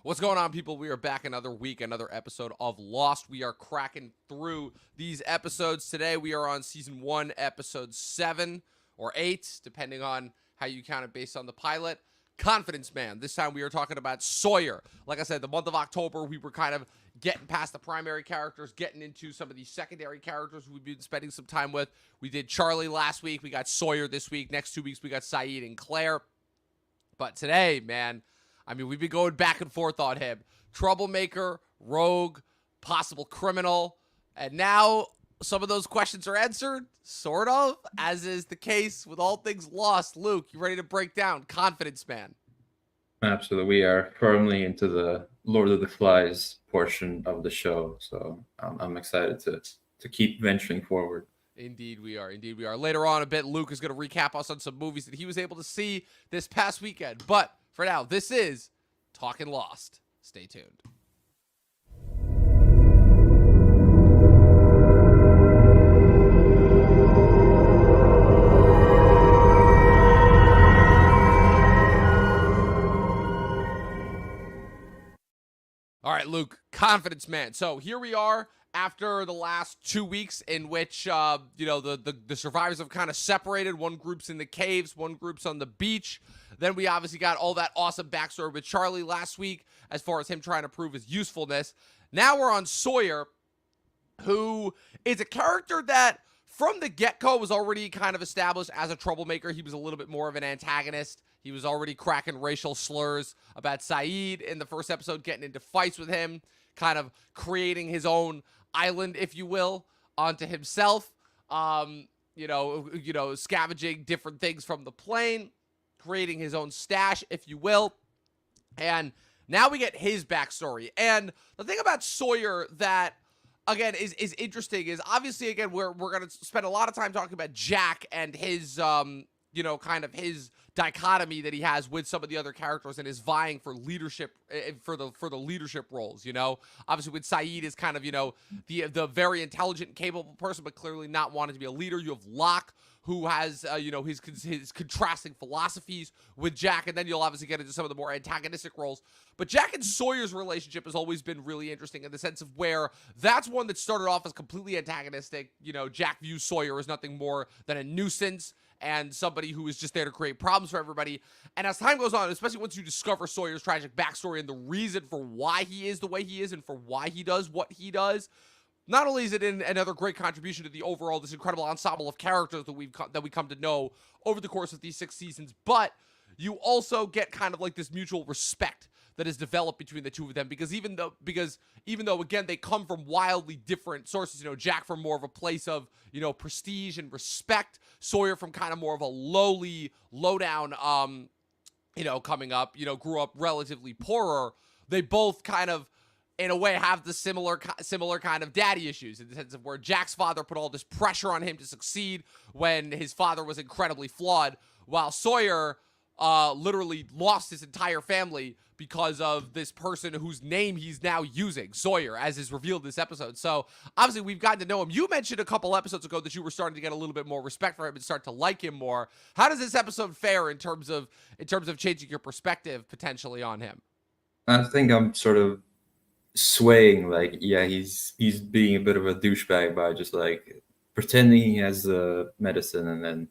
What's going on, people? We are back another week, another episode of Lost. We are cracking through these episodes. Today, we are on season 1, episode 7 or 8, depending on how you count it based on the pilot. Confidence Man. This time, we are talking about Sawyer. Like I said, the month of October, we were kind of getting past the primary characters, getting into some of these secondary characters we've been spending some time with. We did Charlie last week. We got Sawyer this week. Next 2 weeks, we got Saeed and Claire. But today, man, I mean, we've been going back and forth on him. Troublemaker, rogue, possible criminal. And now some of those questions are answered, sort of, as is the case with all things Lost. Luke, you ready to break down Confidence Man? Absolutely. We are firmly into the Lord of the Flies portion of the show. So I'm excited to keep venturing forward. Indeed we are. Indeed we are. Later on a bit, Luke is going to recap us on some movies that he was able to see this past weekend. But for now, this is Talkin' Lost. Stay tuned. All right, Luke, Confidence Man. So here we are after the last 2 weeks in which, the survivors have kind of separated. One group's in the caves, one group's on the beach. Then we obviously got all that awesome backstory with Charlie last week as far as him trying to prove his usefulness. Now we're on Sawyer, who is a character that from the get-go was already kind of established as a troublemaker. He was a little bit more of an antagonist. He was already cracking racial slurs about Saeed in the first episode, getting into fights with him, kind of creating his own island, if you will, onto himself. Scavenging different things from the plane, creating his own stash, if you will. And now we get his backstory. And the thing about Sawyer that, again, is interesting is obviously, again, we're going to spend a lot of time talking about Jack and his, kind of his dichotomy that he has with some of the other characters and is vying for leadership, for the leadership roles. Obviously with Saeed is kind of, the very intelligent and capable person, but clearly not wanting to be a leader. You have Locke, who has, his contrasting philosophies with Jack, and then you'll obviously get into some of the more antagonistic roles. But Jack and Sawyer's relationship has always been really interesting in the sense of where that's one that started off as completely antagonistic. Jack views Sawyer as nothing more than a nuisance and somebody who is just there to create problems for everybody. And as time goes on, especially once you discover Sawyer's tragic backstory and the reason for why he is the way he is and for why he does what he does, not only is it another great contribution to the overall, this incredible ensemble of characters that we come to know over the course of these 6 seasons, but you also get kind of like this mutual respect that is developed between the two of them, because even though again they come from wildly different sources, Jack from more of a place of prestige and respect, Sawyer from kind of more of a lowdown coming up, grew up relatively poorer. They both kind of in a way have the similar kind of daddy issues, in the sense of where Jack's father put all this pressure on him to succeed when his father was incredibly flawed, while Sawyer literally lost his entire family because of this person whose name he's now using, Sawyer, as is revealed in this episode. So obviously we've gotten to know him. You mentioned a couple episodes ago that you were starting to get a little bit more respect for him and start to like him more. How does this episode fare in terms of changing your perspective potentially on him? I think I'm sort of swaying, like, yeah, he's being a bit of a douchebag by just like pretending he has the medicine and then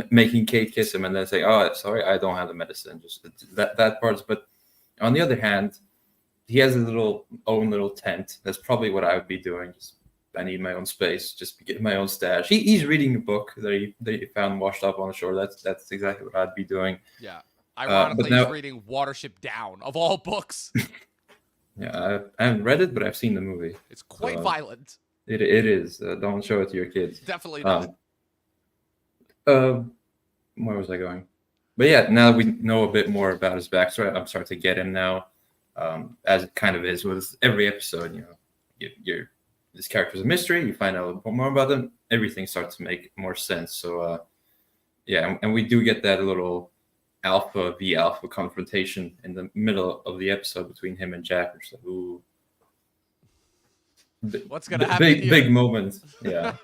making Kate kiss him and then say, "Oh, sorry, I don't have the medicine." Just that part. But on the other hand, he has a own little tent. That's probably what I would be doing. Just, I need my own space. Just get my own stash. He's reading a book that he found washed up on the shore. That's exactly what I'd be doing. Yeah. Ironically, he's reading Watership Down, of all books. Yeah, I haven't read it, but I've seen the movie. It's quite violent. It is. Don't show it to your kids. Definitely not. Where was I going? But yeah, now that we know a bit more about his backstory, I'm starting to get him now, as it kind of is with every episode. This character's a mystery. You find out a little bit more about them. Everything starts to make more sense. So, and we do get that little alpha v alpha confrontation in the middle of the episode between him and Jack. Which is like, ooh, what's gonna happen? Big moment. Yeah.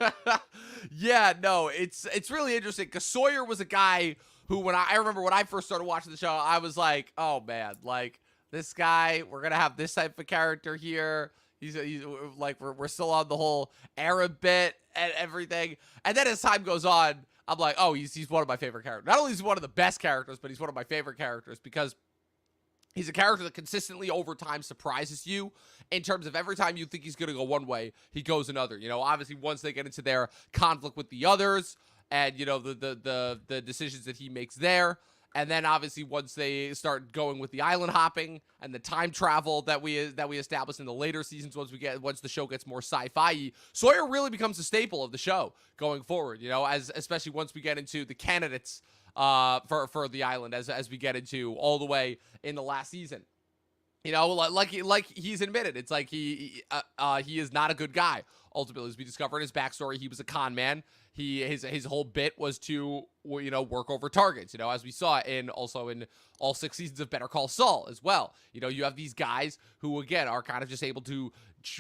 Yeah, no, it's really interesting because Sawyer was a guy who, when I remember when I first started watching the show, I was like, oh man, like this guy, we're gonna have this type of character here. He's like we're still on the whole Arab bit and everything. And then as time goes on, I'm like, oh, he's one of my favorite characters. Not only is he one of the best characters, but he's one of my favorite characters because he's a character that consistently over time surprises you in terms of every time you think he's going to go one way, he goes another. You know, obviously once they get into their conflict with the others and, you know, the decisions that he makes there. And then obviously once they start going with the island hopping and the time travel that we establish in the later seasons, once the show gets more sci-fi, Sawyer really becomes a staple of the show going forward, you know, especially once we get into the candidates for the island as we get into all the way in the last season. You know, like he's admitted, it's like he is not a good guy. Ultimately, as we discover in his backstory, he was a con man. His whole bit was to, you know, work over targets. You know, as we saw in all 6 seasons of Better Call Saul as well. You know, you have these guys who again are kind of just able to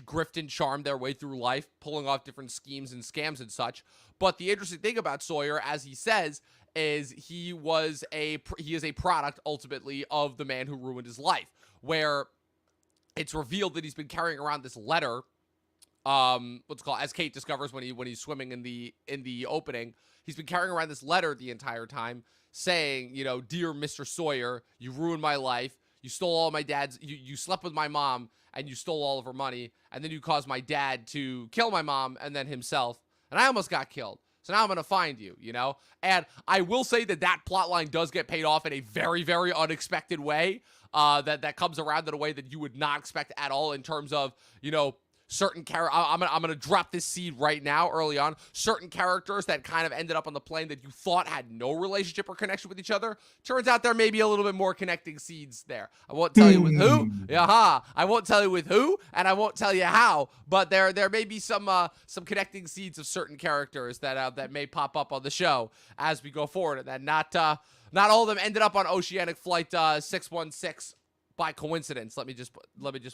grift and charm their way through life, pulling off different schemes and scams and such. But the interesting thing about Sawyer, as he says, is he is a product ultimately of the man who ruined his life, where it's revealed that he's been carrying around this letter, as Kate discovers when he's swimming in the opening, he's been carrying around this letter the entire time saying, you know, dear Mr. Sawyer, you ruined my life, you stole all my dad's, you slept with my mom and you stole all of her money, and then you caused my dad to kill my mom and then himself, and I almost got killed. So now I'm going to find you, you know? And I will say that plotline does get paid off in a very, very unexpected way, that comes around in a way that you would not expect at all in terms of, you know, certain I'm gonna drop this seed right now early on. Certain characters that kind of ended up on the plane that you thought had no relationship or connection with each other. Turns out there may be a little bit more connecting seeds there. I won't tell you with who. I won't tell you with who, and I won't tell you how. But there may be some connecting seeds of certain characters that may pop up on the show as we go forward, and that not all of them ended up on Oceanic Flight 616 by coincidence. Let me just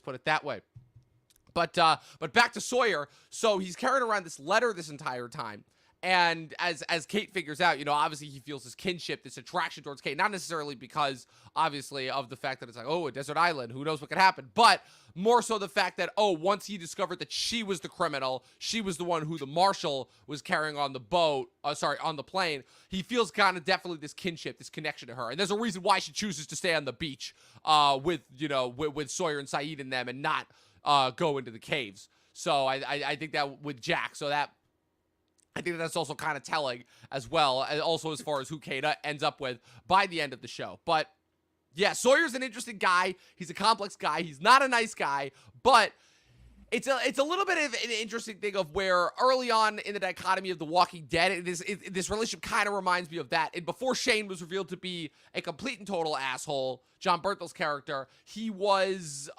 put it that way. But back to Sawyer. So he's carrying around this letter this entire time. And as Kate figures out, you know, obviously he feels this kinship, this attraction towards Kate. Not necessarily because, obviously, of the fact that it's like, oh, a desert island, who knows what could happen. But more so the fact that, oh, once he discovered that she was the criminal, she was the one who the marshal was carrying on the on the plane, he feels kind of definitely this kinship, this connection to her. And there's a reason why she chooses to stay on the beach with Sawyer and Saeed in them and not go into the caves. So I think that with Jack, I think that's also kind of telling as well, and also as far as who Kate ends up with by the end of the show. But yeah, Sawyer's an interesting guy. He's a complex guy. He's not a nice guy, but it's a little bit of an interesting thing of where early on in the dichotomy of The Walking Dead, this relationship kind of reminds me of that. And before Shane was revealed to be a complete and total asshole, John Berthel's character, he was,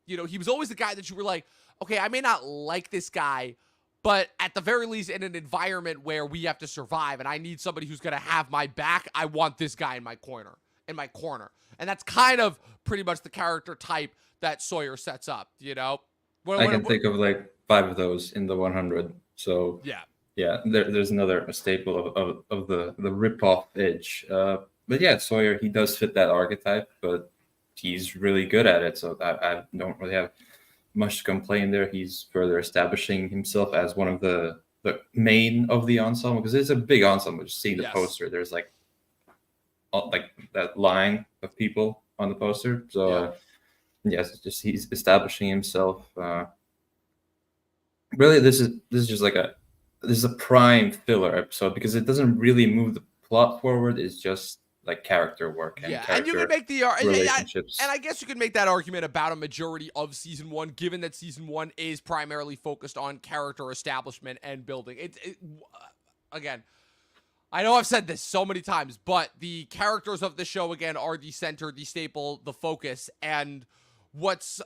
he was always the guy that you were like, okay, I may not like this guy, but at the very least, in an environment where we have to survive and I need somebody who's going to have my back, I want this guy in my corner. And that's kind of pretty much the character type that Sawyer sets up, you know? I can think of like 5 of those in the 100. So yeah, there's another staple of the rip-off edge. But yeah, Sawyer, he does fit that archetype, but he's really good at it. So I don't really have much to complain there. He's further establishing himself as one of the main of the ensemble, because it's a big ensemble. Just seeing the poster, there's like that line of people on the poster. So yes, just he's establishing himself. Really, this is just like this is a prime filler episode because it doesn't really move the plot forward. It's just like character work and and you can make the relationships. And I guess you can make that argument about a majority of season 1, given that season 1 is primarily focused on character establishment and building. Again, I know I've said this so many times, but the characters of the show again are the center, the staple, the focus. And what's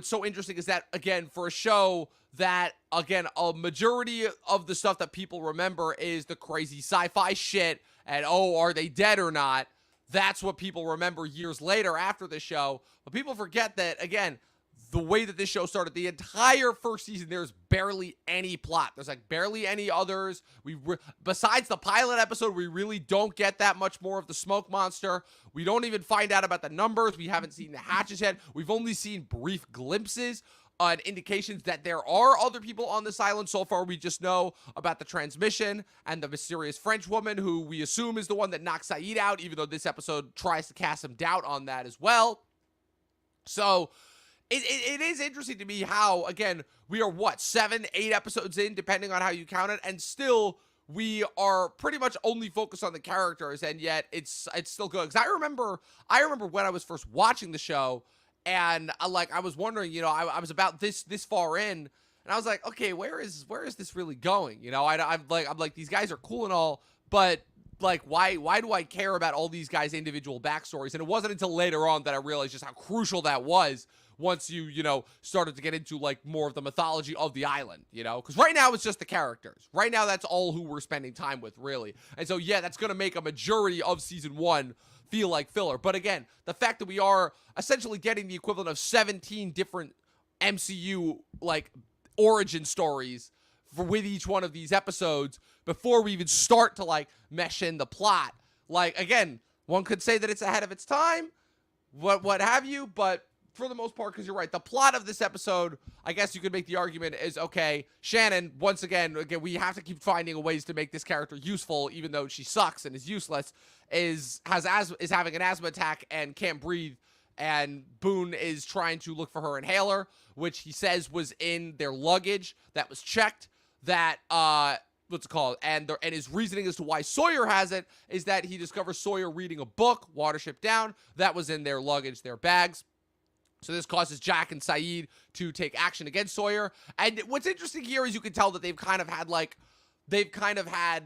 so interesting is that, again, for a show that, again, a majority of the stuff that people remember is the crazy sci-fi shit and, oh, are they dead or not? That's what people remember years later after the show. But people forget that, again, the way that this show started, the entire first season, there's barely any plot. There's like barely any others. Besides the pilot episode, we really don't get that much more of the smoke monster. We don't even find out about the numbers. We haven't seen the hatches yet. We've only seen brief glimpses and indications that there are other people on this island. So far, we just know about the transmission and the mysterious French woman who we assume is the one that knocked Saeed out, even though this episode tries to cast some doubt on that as well. So it is interesting to me how, again, we are, 7, 8 episodes in, depending on how you count it, and still we are pretty much only focused on the characters, and yet it's still good. Because I remember when I was first watching the show, and I was wondering, I was about this far in, and I was like, okay, where is this really going? I'm like, these guys are cool and all, but like, why do I care about all these guys' individual backstories? And it wasn't until later on that I realized just how crucial that was once you started to get into like more of the mythology of the island, because right now it's just the characters. Right now, that's all who we're spending time with, really. And so, yeah, that's going to make a majority of season 1 feel like filler. But again, the fact that we are essentially getting the equivalent of 17 different MCU like origin stories with each one of these episodes before we even start to like mesh in the plot. Like, again, one could say that it's ahead of its time, what have you, but for the most part, because you're right, the plot of this episode, I guess you could make the argument is, okay, Shannon, once again, we have to keep finding ways to make this character useful, even though she sucks and is useless, is having an asthma attack and can't breathe, and Boone is trying to look for her inhaler, which he says was in their luggage that was checked, that, what's it called? And his reasoning as to why Sawyer has it is that he discovers Sawyer reading a book, Watership Down, that was in their luggage, their bags. So this causes Jack and Saeed to take action against Sawyer. And what's interesting here is you can tell that they've kind of had,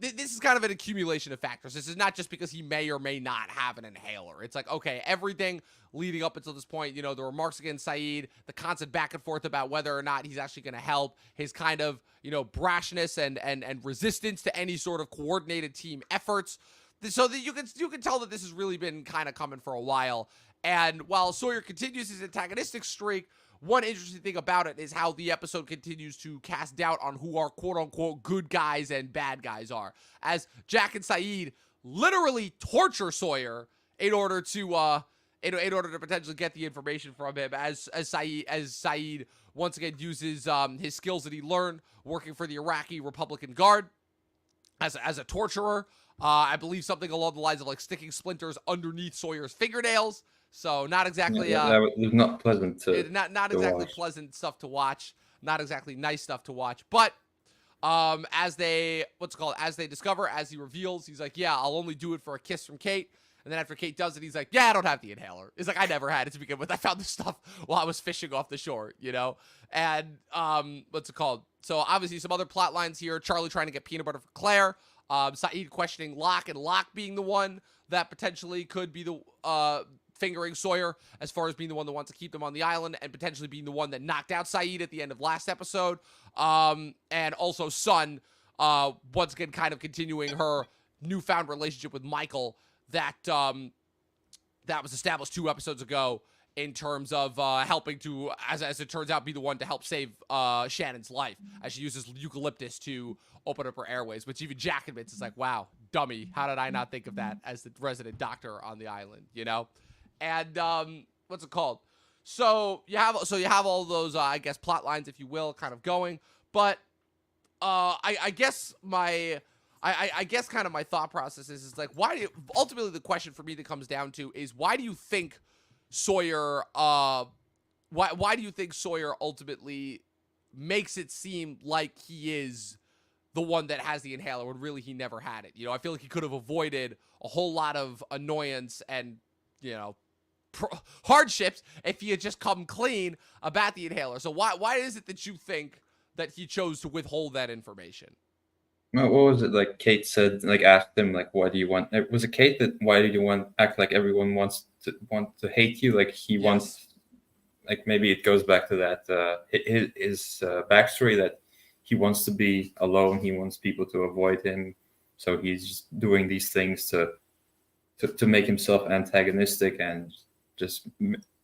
this is kind of an accumulation of factors. This is not just because he may or may not have an inhaler. It's like, okay, everything leading up until this point, the remarks against Saeed, the constant back and forth about whether or not he's actually going to help, his kind of, brashness and resistance to any sort of coordinated team efforts. So that you can tell that this has really been kind of coming for a while. And while Sawyer continues his antagonistic streak, one interesting thing about it is how the episode continues to cast doubt on who our quote-unquote good guys and bad guys are. As Jack and Saeed literally torture Sawyer in order to potentially get the information from him, as Saeed once again uses his skills that he learned working for the Iraqi Republican Guard as a torturer. I believe something along the lines of like sticking splinters underneath Sawyer's fingernails. So not exactly that was not pleasant not exactly watch. Pleasant stuff to watch, not exactly nice stuff to watch. But as they discover, as he reveals, he's like, yeah, I'll only do it for a kiss from Kate. And then after Kate does it, he's like, yeah, I don't have the inhaler. He's like, I never had it to begin with. I found this stuff while I was fishing off the shore, And so obviously some other plot lines here. Charlie trying to get peanut butter for Claire. Saeed questioning Locke, and Locke being the one that potentially could be the fingering Sawyer as far as being the one that wants to keep them on the island, and potentially being the one that knocked out Saeed at the end of last episode. And also Sun, once again, kind of continuing her newfound relationship with Michael that was established 2 episodes ago, in terms of helping to, as it turns out, be the one to help save Shannon's life, as she uses eucalyptus to open up her airways, which even Jack admits is like, wow, dummy, how did I not think of that as the resident doctor on the island, And what's it called? So you have all those, I guess, plot lines, if you will, kind of going. But I guess I guess kind of my thought process is like, ultimately the question for me that comes down to is, why do you think Sawyer why do you think Sawyer ultimately makes it seem like he is the one that has the inhaler when really he never had it? I feel like he could have avoided a whole lot of annoyance and hardships if he had just come clean about the inhaler. So why is it that you think that he chose to withhold that information? What was it like Kate said, like asked him, like, why do you want, was it Kate that, why do you want act like everyone want to hate you, like he wants, like maybe it goes back to that his backstory, that he wants to be alone, he wants people to avoid him, so he's just doing these things to make himself antagonistic and just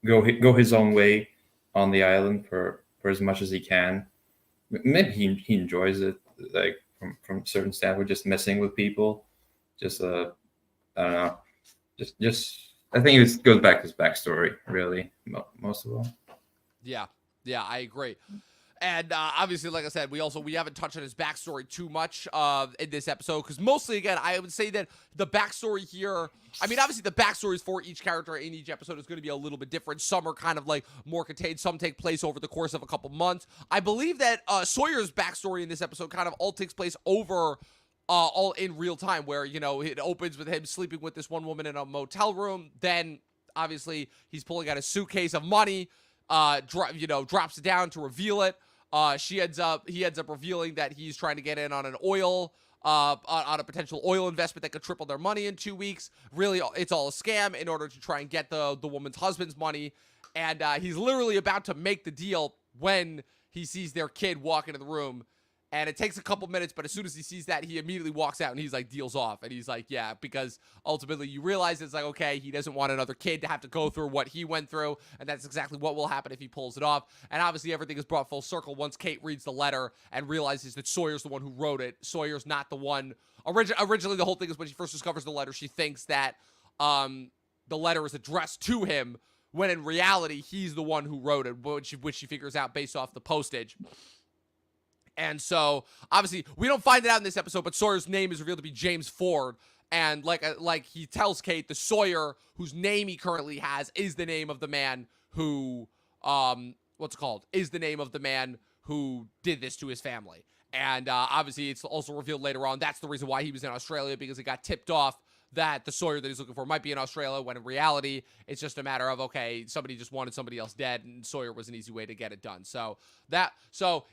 go his own way, on the island for as much as he can. Maybe he enjoys it, like from a certain standpoint, just messing with people. Just I don't know. Just I think it goes back to his backstory, really, most of all. Yeah, I agree. And obviously, like I said, we haven't touched on his backstory too much in this episode, because mostly, again, I would say that the backstory here, I mean, obviously the backstories for each character in each episode is going to be a little bit different. Some are kind of like more contained, some take place over the course of a couple months. I believe that Sawyer's backstory in this episode kind of all takes place over all in real time, where, you know, it opens with him sleeping with this one woman in a motel room. Then obviously he's pulling out a suitcase of money, drops it down to reveal it. He ends up revealing that he's trying to get in on an oil, on a potential oil investment that could triple their money in 2 weeks. Really, it's all a scam in order to try and get the woman's husband's money. And he's literally about to make the deal when he sees their kid walk into the room. And it takes a couple minutes, but as soon as he sees that, he immediately walks out and he's like, deals off. And he's like, yeah, because ultimately you realize it's like, okay, he doesn't want another kid to have to go through what he went through. And that's exactly what will happen if he pulls it off. And obviously everything is brought full circle once Kate reads the letter and realizes that Sawyer's the one who wrote it. Sawyer's not the one. Originally, the whole thing is when she first discovers the letter, she thinks that the letter is addressed to him, when in reality, he's the one who wrote it, which she figures out based off the postage. And so, obviously, we don't find it out in this episode, but Sawyer's name is revealed to be James Ford. And like he tells Kate, the Sawyer whose name he currently has is the name of the man who, is the name of the man who did this to his family. And obviously, it's also revealed later on that's the reason why he was in Australia, because it got tipped off that the Sawyer that he's looking for might be in Australia, when in reality, it's just a matter of, okay, somebody just wanted somebody else dead, and Sawyer was an easy way to get it done. So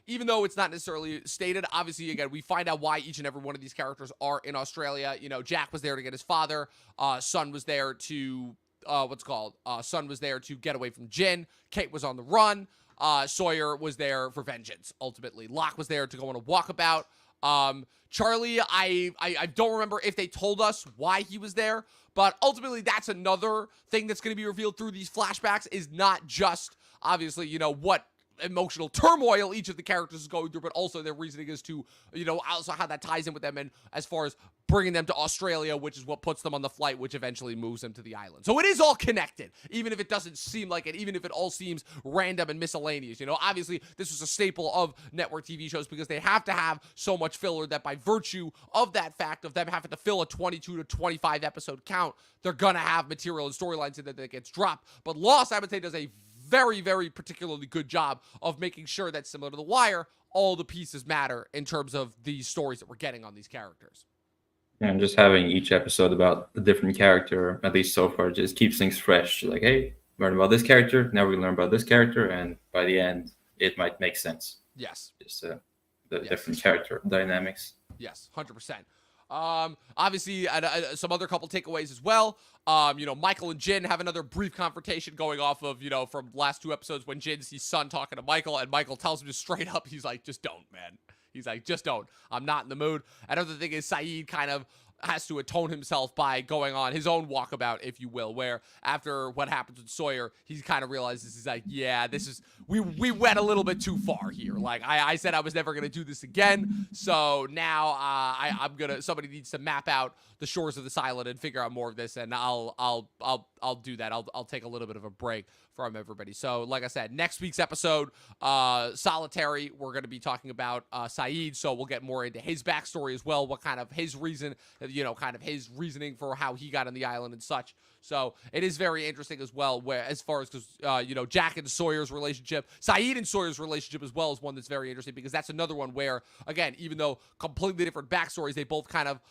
even though it's not necessarily stated, obviously, again, we find out why each and every one of these characters are in Australia. You know, Jack was there to get his father. Son was there to, Son was there to get away from Jin. Kate was on the run. Sawyer was there for vengeance, ultimately. Locke was there to go on a walkabout. Charlie, I don't remember if they told us why he was there, but ultimately that's another thing that's going to be revealed through these flashbacks, is not just, obviously, you know, what emotional turmoil each of the characters is going through, but also their reasoning as to, you know, also how that ties in with them, and as far as bringing them to Australia, which is what puts them on the flight, which eventually moves them to the island. So it is all connected, even if it doesn't seem like it, even if it all seems random and miscellaneous. You know, obviously this was a staple of network TV shows, because they have to have so much filler that by virtue of that fact of them having to fill a 22 to 25 episode count, they're gonna have material and storylines in that gets dropped. But Lost, I would say, does a very, very particularly good job of making sure that, similar to The Wire, all the pieces matter in terms of these stories that we're getting on these characters. And just having each episode about a different character, at least so far, just keeps things fresh. Like, hey, learn about this character, now we learn about this character, and by the end, it might make sense. Yes. Just the different character dynamics. Yes, 100%. Obviously, some other couple takeaways as well. You know, Michael and Jin have another brief confrontation going off of, you know, from last two episodes, when Jin sees Son talking to Michael, and Michael tells him just straight up, he's like, just don't, man. He's like, just don't. I'm not in the mood. Another thing is Saeed kind of has to atone himself by going on his own walkabout, if you will, where after what happens with Sawyer, he kind of realizes, he's like, yeah, this is, we went a little bit too far here. Like, I said I was never going to do this again, so now somebody needs to map out the shores of this island and figure out more of this, and I'll do that. I'll take a little bit of a break from everybody. So, like I said, next week's episode, Solitary, we're going to be talking about Saeed, so we'll get more into his backstory as well, what kind of his reason, you know, kind of his reasoning for how he got on the island and such. So it is very interesting as well, where as far as, because, you know, Jack and Sawyer's relationship, Saeed and Sawyer's relationship as well is one that's very interesting, because that's another one where, again, even though completely different backstories, they both kind of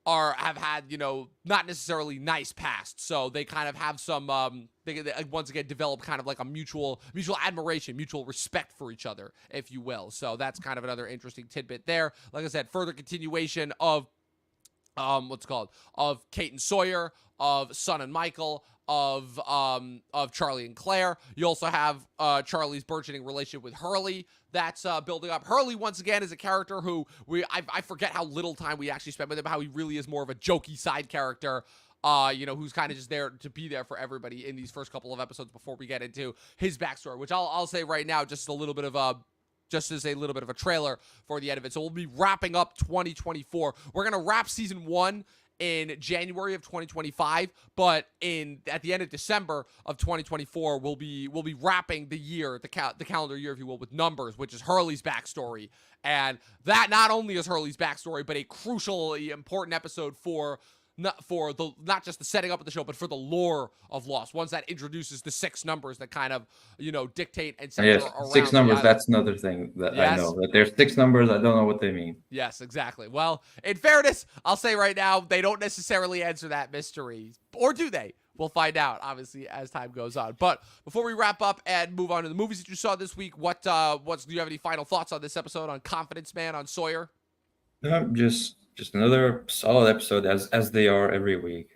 have had, you know, not necessarily nice past. So they kind of have some, they once again develop kind of like a mutual admiration, mutual respect for each other, if you will. So that's kind of another interesting tidbit there. Like I said, further continuation of, of Kate and Sawyer, of Son and Michael, of Charlie and Claire. You also have Charlie's burgeoning relationship with Hurley that's building up. Hurley, once again, is a character who I forget how little time we actually spent with him, how he really is more of a jokey side character. who's kind of just there to be there for everybody in these first couple of episodes before we get into his backstory, which I'll say right now, just as a little bit of a trailer for the end of it. So we'll be wrapping up 2024. We're gonna wrap season 1 in January of 2025, but at the end of December of 2024, we'll be wrapping the year, the calendar year, if you will, with Numbers, which is Hurley's backstory, and that not only is Hurley's backstory, but a crucially important episode for not just the setting up of the show, but for the lore of Lost. Ones that introduces the 6 numbers that kind of dictate and center Yes, around 6 numbers. the That's another thing that I Yes. know. That there's 6 numbers. I don't know what they mean. Yes, exactly. Well, in fairness, I'll say right now, they don't necessarily answer that mystery. Or do they? We'll find out, obviously, as time goes on. But before we wrap up and move on to the movies that you saw this week, do you have any final thoughts on this episode, on Confidence Man, on Sawyer? Just another solid episode as they are every week.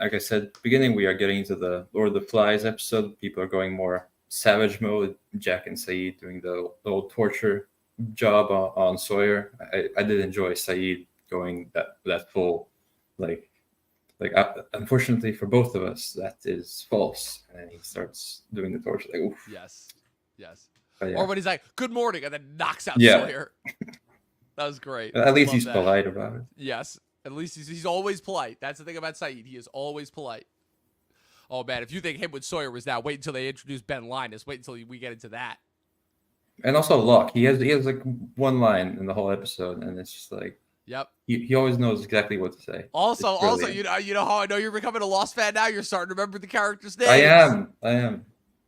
Like I said, at the beginning, we are getting into the Lord of the Flies episode. People are going more savage mode. Jack and Saeed doing the old torture job on Sawyer. I did enjoy Saeed going that full, unfortunately for both of us, that is false. And then he starts doing the torture. Like, oof. Yes. But yeah. Or when he's like, "Good morning," and then knocks out Yeah. Sawyer. That was great. At least Love he's that. polite about it. Yes. At least he's always polite. That's the thing about Saeed. He is always polite. Oh, man. If you think him with Sawyer was now, wait until they introduce Ben Linus. Wait until we get into that. And also Locke. He has like one line in the whole episode, and it's just like, Yep. he always knows exactly what to say. Also, It's brilliant. you know how I know you're becoming a Lost fan now? You're starting to remember the characters' names. I am.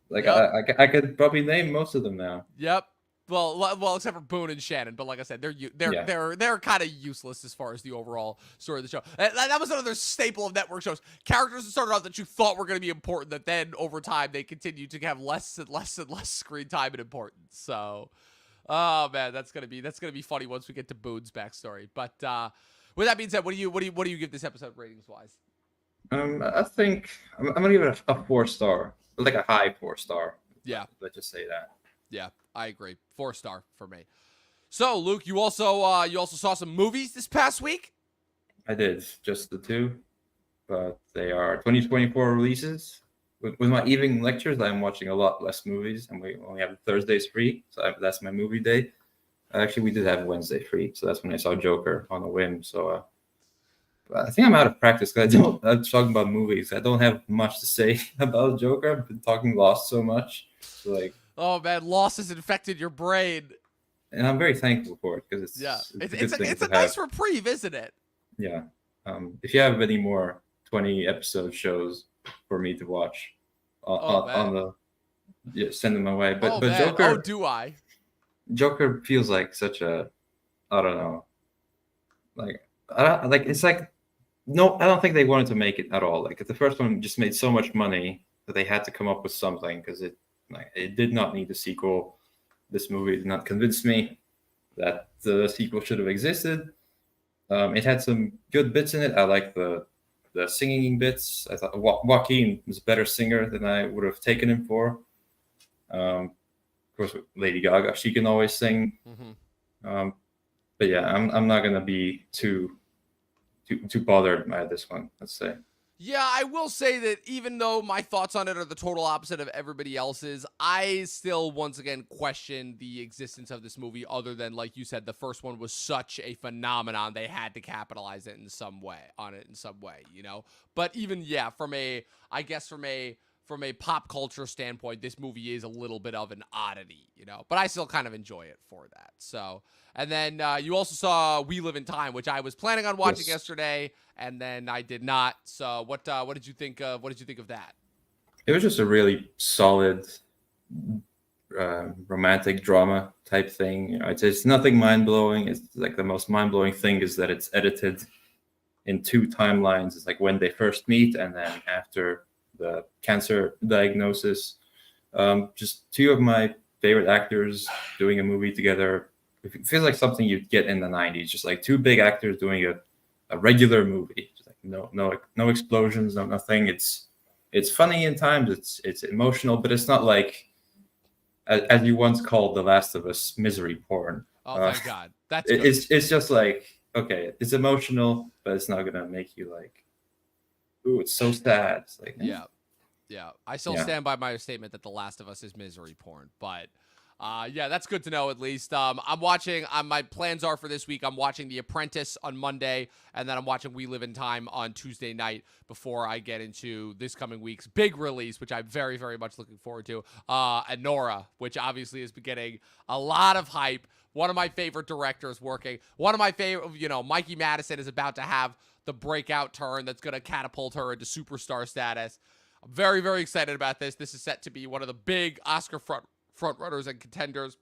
Like, I could probably name most of them now. Yep. Well, except for Boone and Shannon, but like I said, they're kind of useless as far as the overall story of the show. That was another staple of network shows. Characters that started out that you thought were going to be important, that then over time they continue to have less and less and less screen time and importance. So, oh man, that's gonna be funny once we get to Boone's backstory. But with that being said, what do you give this episode ratings wise? I think I'm gonna give it a 4-star, like a high 4-star. Yeah. Let's just say that. Yeah, I agree. 4-star for me. So, Luke, you also saw some movies this past week? I did, just the 2, but they are 2024 releases. With my evening lectures, I'm watching a lot less movies, and we only have Thursdays free, so that's my movie day. Actually, we did have Wednesday free, so that's when I saw Joker on a whim. So I think I'm out of practice because I'm talking about movies. I don't have much to say about Joker. I've been talking Lost so much, so oh man, Lost has infected your brain. And I'm very thankful for it because it's a nice reprieve, isn't it? Yeah. If you have any more 20-episode shows for me to watch, send them my way. But Joker. Oh, do I? Joker feels like such a, I don't know, it's like, no, I don't think they wanted to make it at all. Like the first one just made so much money that they had to come up with something because it did not need a sequel. This movie did not convince me that the sequel should have existed. It had some good bits in it. I like the singing bits. I thought Joaquin was a better singer than I would have taken him for. Of course, with Lady Gaga, she can always sing. Mm-hmm. But yeah, I'm not gonna be too bothered by this one, let's say. Yeah, I will say that even though my thoughts on it are the total opposite of everybody else's, I still once again question the existence of this movie, other than, like you said, the first one was such a phenomenon they had to capitalize it in some way, you know? But even, yeah, from a pop culture standpoint, this movie is a little bit of an oddity, you know? But I still kind of enjoy it for that. So, and then you also saw We Live in Time, which I was planning on watching yesterday, and then I did not. So, what did you think of that? It was just a really solid romantic drama type thing. You know, it's nothing mind blowing. It's like the most mind blowing thing is that it's edited in 2 timelines. It's like when they first meet and then after the cancer diagnosis. Just 2 of my favorite actors doing a movie together. It feels like something you'd get in the 90s, just like 2 big actors doing a regular movie. Just like no explosions, no nothing. It's funny in times, it's emotional, but it's not like, as you once called The Last of Us, misery porn. Oh, thank God. That's it's just like, okay, it's emotional, but it's not gonna make you like ooh, it's so sad. It's like, Yeah. I still yeah. stand by my statement that The Last of Us is misery porn, but yeah, that's good to know at least. I'm watching, my plans are for this week, I'm watching The Apprentice on Monday, and then I'm watching We Live in Time on Tuesday night before I get into this coming week's big release, which I'm very, very much looking forward to, Anora, which obviously is getting a lot of hype. One of my favorite directors working. One of my favorite, Mikey Madison is about to have the breakout turn that's going to catapult her into superstar status. I'm very, very excited about this. This is set to be one of the big Oscar front runners and contenders.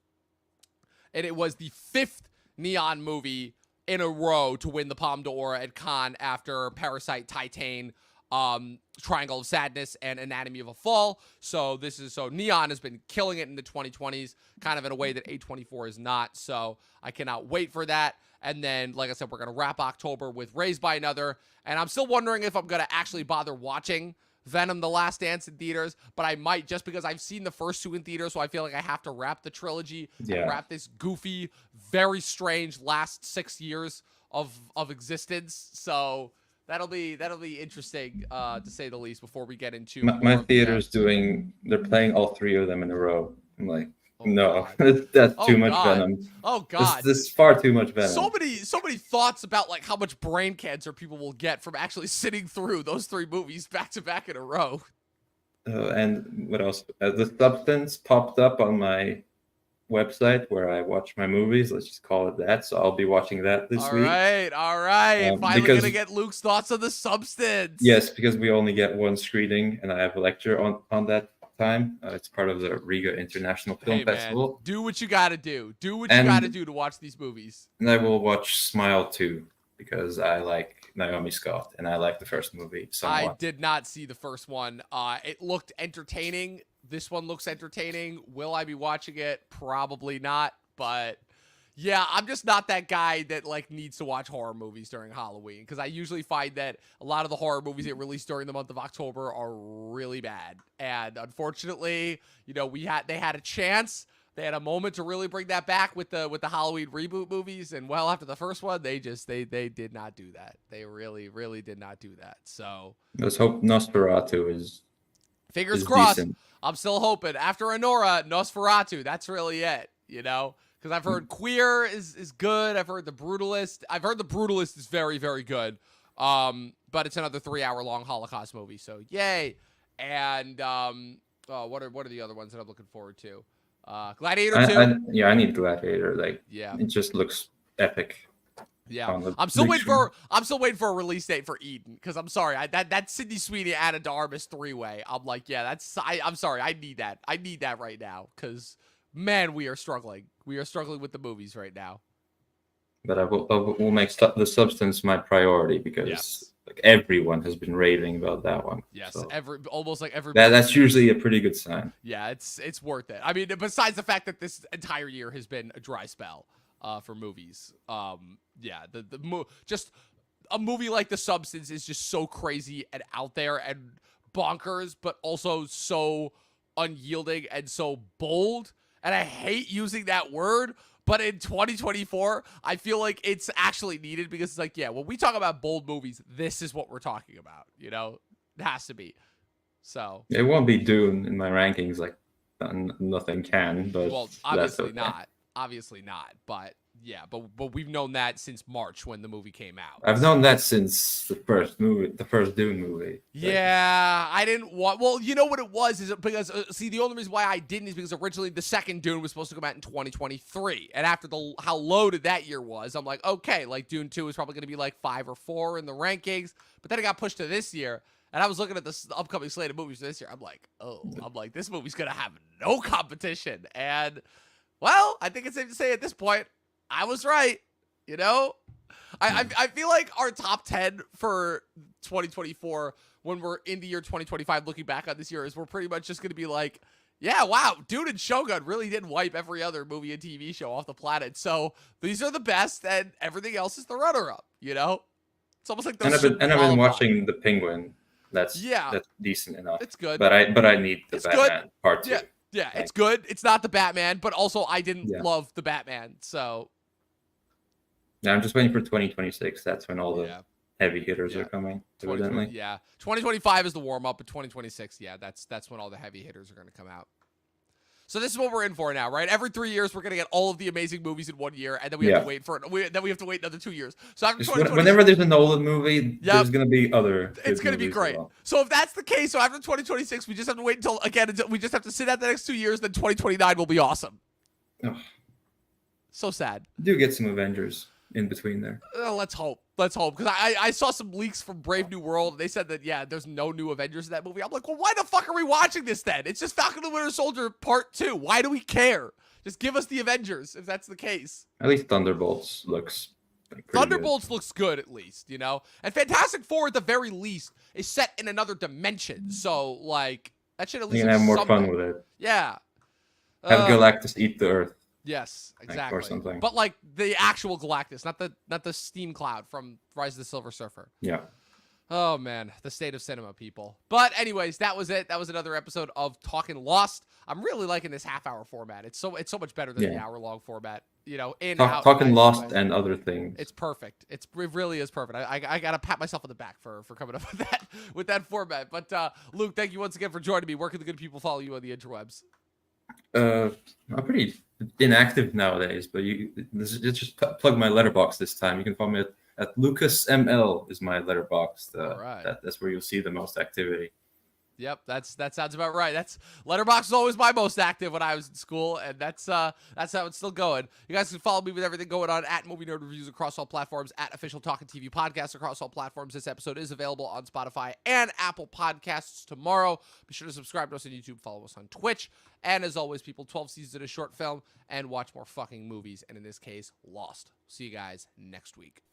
And it was the 5th Neon movie in a row to win the Palme d'Or at Cannes after Parasite, Titan, Triangle of Sadness, and Anatomy of a Fall. So Neon has been killing it in the 2020s, kind of in a way that A24 is not. So I cannot wait for that. And then, like I said, we're going to wrap October with Raised by Another. And I'm still wondering if I'm going to actually bother watching Venom: The Last Dance in theaters, but I might, just because I've seen the first 2 in theaters, so I feel like I have to wrap the trilogy and wrap this goofy, very strange last 6 years of existence. So that'll be interesting, to say the least, before we get into My theater's they're playing all 3 of them in a row. I'm like, Oh, no, God. that's too much God. Venom. Oh God, this is far too much Venom. So many thoughts about like how much brain cancer people will get from actually sitting through those 3 movies back to back in a row. And what else? The Substance popped up on my website where I watch my movies. Let's just call it that. So I'll be watching that this week. All right. Finally gonna get Luke's thoughts on The Substance. Yes, because we only get 1 screening, and I have a lecture on that time. It's part of the Riga International Film Festival. Man, do what you gotta do. Do what you gotta do to watch these movies. And I will watch Smile 2 because I like Naomi Scott and I like the first movie somewhat. I did not see the first one. It looked entertaining. This one looks entertaining. Will I be watching it? Probably not. But yeah, I'm just not that guy that like needs to watch horror movies during Halloween, because I usually find that a lot of the horror movies that release during the month of October are really bad. And unfortunately, they had a chance. They had a moment to really bring that back with the Halloween reboot movies, and well, after the first one, they did not do that. They really, really did not do that. So let's hope Nosferatu is fingers crossed. Decent. I'm still hoping. After Anora, Nosferatu, that's really it, because I've heard Queer is good. I've heard The Brutalist. I've heard The Brutalist is very, very good. But it's another 3-hour-long Holocaust movie, so yay. And what are the other ones that I'm looking forward to? Gladiator 2. I need Gladiator. It just looks epic. Yeah, I'm still waiting for a release date for Eden, because I'm sorry, that Sydney Sweeney Anna de Armas 3-way. I'm like, yeah, I'm sorry, I need that right now, because man, we are struggling. We are struggling with the movies right now. But I will make The Substance my priority, because everyone has been raving about that one. Yes, so. Almost like every. That's usually a pretty good sign. Yeah, it's worth it. I mean, besides the fact that this entire year has been a dry spell for movies. Just a movie like The Substance is just so crazy and out there and bonkers, but also so unyielding and so bold. And I hate using that word, but in 2024, I feel like it's actually needed, because it's like, yeah, when we talk about bold movies, this is what we're talking about. It has to be. So it won't be Dune in my rankings, like nothing can. But well, obviously not. Obviously not. But yeah, but we've known that since March when the movie came out. I've known that since the first Dune movie. Yeah, I didn't want. Well, you know what it was is because the only reason why I didn't is because originally the second Dune was supposed to come out in 2023, and after how loaded that year was, I'm like, okay, like Dune 2 is probably going to be like 5 or 4 in the rankings, but then it got pushed to this year. And I was looking at the upcoming slate of movies this year. I'm like, this movie's going to have no competition. And, well, I think it's safe to say at this point, I was right. I feel like our top 10 for 2024, when we're in the year 2025, looking back on this year, is we're pretty much just going to be like, yeah, wow, Dune and Shogun really did wipe every other movie and TV show off the planet. So these are the best, and everything else is the runner-up, It's almost like those and I've been watching The Penguin. That's decent enough. It's good. But I need the Batman Part 2. Yeah, it's good. It's not the Batman, but also I didn't love the Batman, so. Yeah, I'm just waiting for 2026. That's when all the heavy hitters are Yeah. coming, 2020, evidently. yeah. 2025 is the warm up, but 2026, yeah, that's when all the heavy hitters are going to come out. So this is what we're in for now, right? Every 3 years, we're going to get all of the amazing movies in 1 year, and then we have Yeah. to wait for it. Then we have to wait another 2 years. So after Just 2020, whenever there's a Nolan movie, Yep. there's gonna be other it's good going to be movies as great. well. So if that's the case, so after 2026, we just have to wait until we just have to sit out the next 2 years. Then 2029 will be awesome. Ugh. So sad. Do get some Avengers in between there. Let's hope. Let's hope. Because I saw some leaks from Brave New World. And they said that, yeah, there's no new Avengers in that movie. I'm like, well, why the fuck are we watching this then? It's just Falcon and the Winter Soldier Part 2. Why do we care? Just give us the Avengers if that's the case. At least Thunderbolts looks like pretty Thunderbolts looks good at least, you know? And Fantastic Four at the very least is set in another dimension. So, like, that should at good. You least can have more something. fun with it. Yeah. Have Galactus eat the Earth. Yes, Like, exactly. or something. But like the actual Galactus, not the steam cloud from Rise of the Silver Surfer. Yeah. Oh man, the state of cinema, people. But anyways, that was it. That was another episode of Talkin' Lost. I'm really liking this half-hour format. It's so much better than the hour-long format. You know, Talking Lost and other things. It's perfect. It really is perfect. I gotta pat myself on the back for coming up with that format. But Luke, thank you once again for joining me. Where can the good people follow you on the interwebs? I'm pretty inactive nowadays, but just plug my letterbox this time. You can follow me at LucasML is my letterbox. All right. That's where you'll see the most activity. Yep, that sounds about right. Letterboxd was always my most active when I was in school, and that's how it's still going. You guys can follow me with everything going on at Movie Nerd Reviews across all platforms, at Official Talkin' TV Podcast across all platforms. This episode is available on Spotify and Apple Podcasts tomorrow. Be sure to subscribe to us on YouTube, follow us on Twitch, and as always, people, 12 seasons in a short film, and watch more fucking movies, and in this case, Lost. See you guys next week.